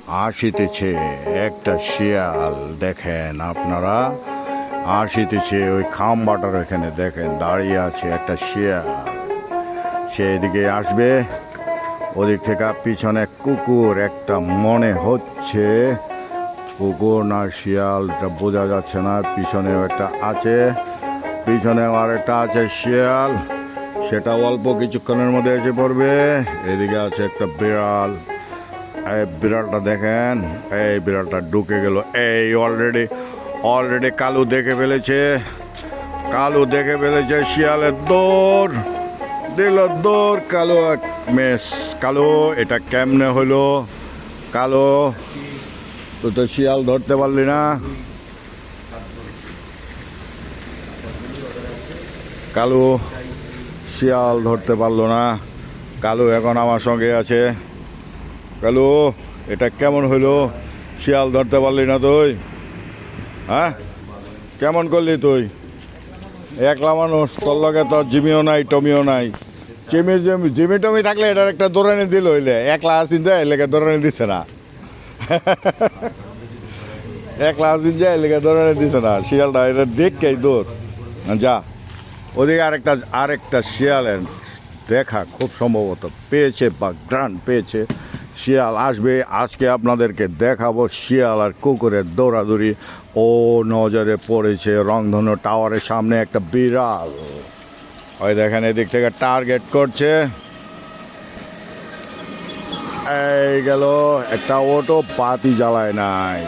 আসিতেছে একটা শিয়াল। দেখেন আপনারা, আসিতেছে ওই খাম্বাটার এখানে দেখেন দাঁড়িয়ে আছে একটা শিয়াল। সে এদিকে আসবে, ওদিক থেকে পিছনে কুকুর একটা মনে হচ্ছে, কুকুর না শিয়ালটা বোঝা যাচ্ছে না। পিছনেও একটা আছে, পিছনেও আরেকটা আছে শিয়াল, সেটা অল্প কিছুক্ষণের মধ্যে এসে পড়বে। এদিকে আছে একটা বিড়াল, এই বিড়ালটা দেখেন, এই বিড়ালটা ঢুকে গেল। এই অলরেডি কালু দেখে ফেলেছে, কালু দেখে ফেলেছে। শিয়ালের দৌড় দিল, দৌড়। কালো এক মেস। কালো, এটা কেমনে হলো? কালো, তুই তো শিয়াল ধরতে পারলি না। কালু শিয়াল ধরতে পারলো না। কালু এখন আমার সঙ্গে আছে। কালু, এটা কেমন হইলো? শিয়াল ধরতে পারলি না তুই? হ্যাঁ, কেমন করলি তুই? একলা মানুষ, তোর লগে তো জিমিও নাই, টমিও নাই। জিমি টমি থাকলে এটার একটা দৌড়ানি দিল, হইলে একলা আসিন যায় এলাকা দৌড়ানি দিচ্ছে না। একলা আসিন যায় এলাকা দৌড়ানি দিচ্ছে না। শিয়ালটা এটা দেখকেই দৌড় যা। ওদিকে আরেকটা শিয়ালের দেখা খুব সম্ভবত পেয়েছে বা গ্রান্ট পেয়েছে। শিয়াল আসবে আজকে, আপনাদেরকে দেখাবো শিয়াল আর কুকুরের দৌড়াদৌড়ি। ও নজরে পড়েছে রংধনু টাওয়ারের সামনে একটা বিড়াল। ওই দেখেন এদিক থেকে টার্গেট করছে। এই গেল একটা অটো, বাতি জ্বালায় নাই।